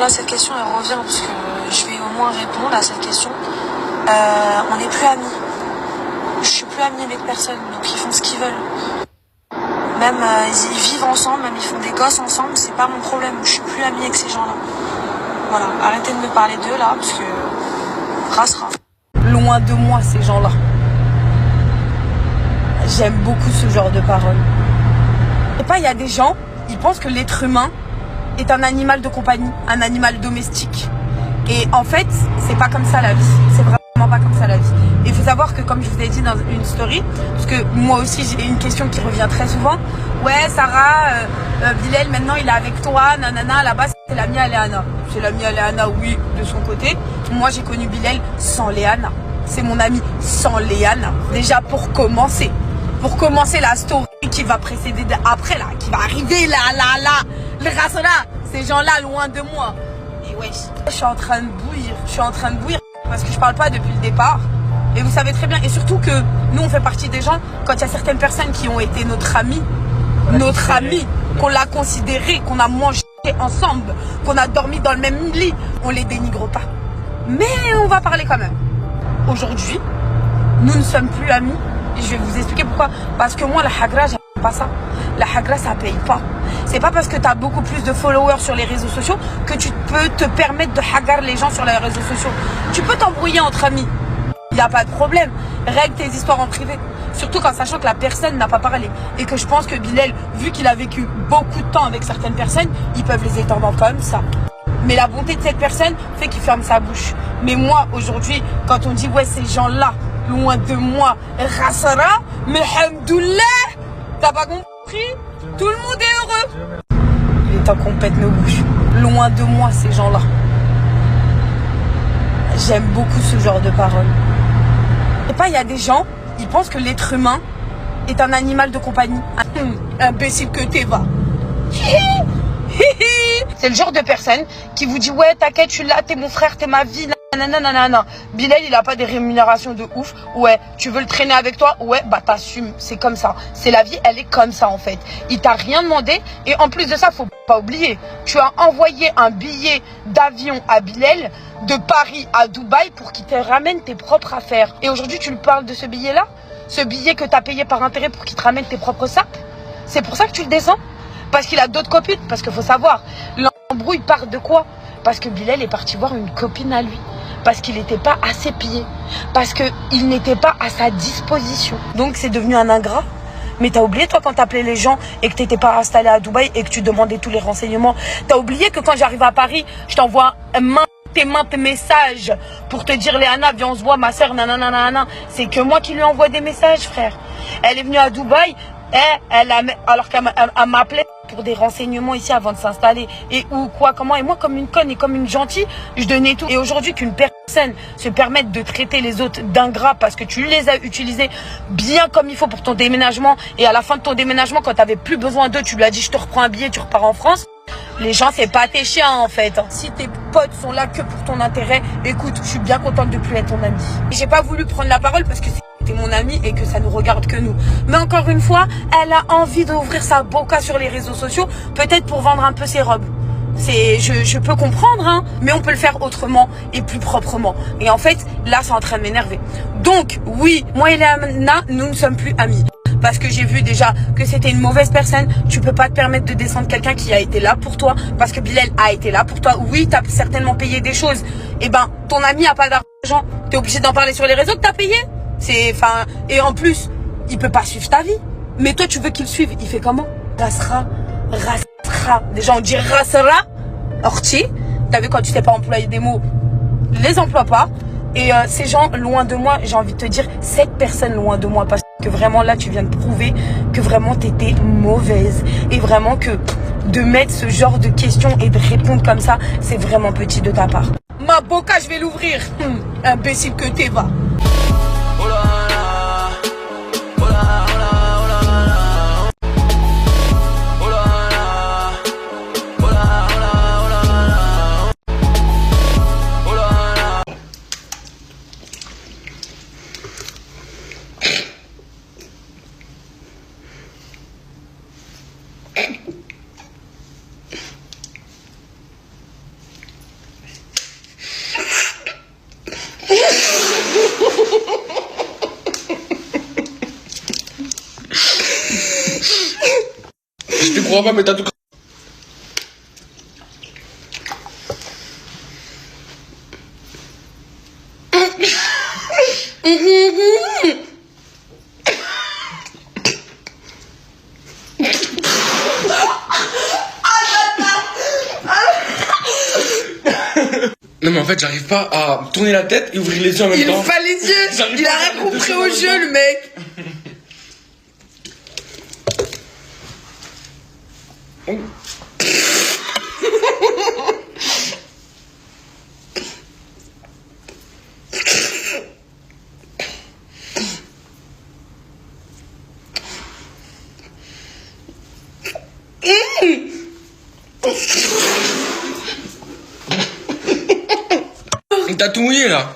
là, cette question, elle revient parce que je vais au moins répondre à cette question. On n'est plus amis. Je suis plus amie avec personne, donc ils font ce qu'ils veulent. Même ils vivent ensemble, même ils font des gosses ensemble, c'est pas mon problème. Je suis plus amie avec ces gens-là. Voilà, arrêtez de me parler d'eux là, parce que rassera. Loin de moi ces gens-là. J'aime beaucoup ce genre de paroles. Et pas, il y a des gens, ils pensent que l'être humain est un animal de compagnie, un animal domestique. Et en fait, c'est pas comme ça la vie. C'est vraiment pas comme ça la vie. Et il faut savoir que, comme je vous ai dit dans une story, parce que moi aussi j'ai une question qui revient très souvent. Ouais, Sarah, Bilal maintenant il est avec toi, nanana, là-bas c'est l'ami Léana. C'est l'ami Léana, oui, de son côté. Moi j'ai connu Bilal sans Léana. C'est mon ami sans Léana. Déjà pour commencer la story qui va précéder après là, qui va arriver là, le reste là, ces gens-là loin de moi. Et ouais, je suis en train de bouillir, parce que je parle pas depuis le départ. Et vous savez très bien, et surtout que nous on fait partie des gens, quand il y a certaines personnes qui ont été notre ami, qu'on l'a considéré, qu'on a mangé ensemble, qu'on a dormi dans le même lit, on les dénigre pas. Mais on va parler quand même. Aujourd'hui, nous ne sommes plus amis. Et je vais vous expliquer pourquoi. Parce que moi, la hagra, j'aime pas ça. La hagra, ça paye pas. C'est pas parce que tu as beaucoup plus de followers sur les réseaux sociaux que tu peux te permettre de hagar les gens sur les réseaux sociaux. Tu peux t'embrouiller entre amis. Il n'y a pas de problème. Règle tes histoires en privé. Surtout qu'en sachant que la personne n'a pas parlé. Et que je pense que Bilal, vu qu'il a vécu beaucoup de temps avec certaines personnes, ils peuvent les étendre comme ça. Mais la bonté de cette personne fait qu'il ferme sa bouche. Mais moi, aujourd'hui, quand on dit, ouais, ces gens-là, loin de moi, Rassara, mais hamdoullah, t'as pas compris? Tout le monde est heureux. Il est temps qu'on pète nos bouches. Loin de moi, ces gens-là. J'aime beaucoup ce genre de paroles. Et pas, il y a des gens, ils pensent que l'être humain est un animal de compagnie. Imbécile que t'es, va. C'est le genre de personne qui vous dit, ouais, t'inquiète, je suis là, t'es mon frère, t'es ma vie. Nanana. Bilal, il a pas des rémunérations de ouf. Ouais, tu veux le traîner avec toi? Ouais, bah t'assumes, c'est comme ça. C'est la vie, elle est comme ça en fait. Il t'a rien demandé et en plus de ça, faut pas oublier, tu as envoyé un billet d'avion à Bilal de Paris à Dubaï pour qu'il te ramène tes propres affaires. Et aujourd'hui, tu lui parles de ce billet-là? Ce billet que t'as payé par intérêt pour qu'il te ramène tes propres sacs? C'est pour ça que tu le descends? Parce qu'il a d'autres copines? Parce qu'il faut savoir, l'embrouille part de quoi? Parce que Bilal est parti voir une copine à lui. Parce qu'il n'était pas à ses pieds. Parce qu'il n'était pas à sa disposition. Donc c'est devenu un ingrat. Mais t'as oublié, toi, quand t'appelais les gens et que t'étais pas installé à Dubaï et que tu demandais tous les renseignements, t'as oublié que quand j'arrive à Paris, je t'envoie maintes messages pour te dire, Léana, viens, on se voit, ma soeur, nanana. C'est que moi qui lui envoie des messages, frère. Elle est venue à Dubaï, alors qu'elle m'appelait pour des renseignements ici avant de s'installer. Et où, quoi, comment. Et moi, comme une conne et comme une gentille, je donnais tout. Et aujourd'hui, qu'une personne se permette de traiter les autres d'ingrats parce que tu les as utilisés bien comme il faut pour ton déménagement. Et à la fin de ton déménagement, quand tu n'avais plus besoin d'eux, tu lui as dit, je te reprends un billet, tu repars en France. Les gens, c'est pas tes chiens en fait. Si tes potes sont là que pour ton intérêt, écoute, je suis bien contente de plus être ton ami. J'ai pas voulu prendre la parole parce que c'était mon ami et que ça nous regarde que nous. Mais encore une fois, elle a envie d'ouvrir sa boca sur les réseaux sociaux, peut-être pour vendre un peu ses robes. Je peux comprendre, hein, mais on peut le faire autrement et plus proprement. Et en fait, là, c'est en train de m'énerver. Donc, oui, moi et Léana, nous ne sommes plus amis. Parce que j'ai vu déjà que c'était une mauvaise personne. Tu peux pas te permettre de descendre quelqu'un qui a été là pour toi. Parce que Bilal a été là pour toi. Oui, t'as certainement payé des choses. Et ben, ton ami a pas d'argent. T'es obligé d'en parler sur les réseaux que t'as payé. Et en plus, il peut pas suivre ta vie. Mais toi, tu veux qu'il suive. Il fait comment? Rassera. Déjà, on dit rassera. Orti. T'as vu quand tu t'es pas employé des mots, les emploie pas. Et ces gens loin de moi, j'ai envie de te dire, cette personne loin de moi, parce que vraiment là tu viens de prouver que vraiment t'étais mauvaise. Et vraiment que de mettre ce genre de questions et de répondre comme ça, c'est vraiment petit de ta part. Ma boca, je vais l'ouvrir. Imbécile que t'es, va. crois pas, mais t'as tout. Non mais en fait j'arrive pas à tourner la tête et ouvrir les yeux en même temps. Il fallait les yeux. Il a rien compris au jeu, le mec. T'as tout mouillé là.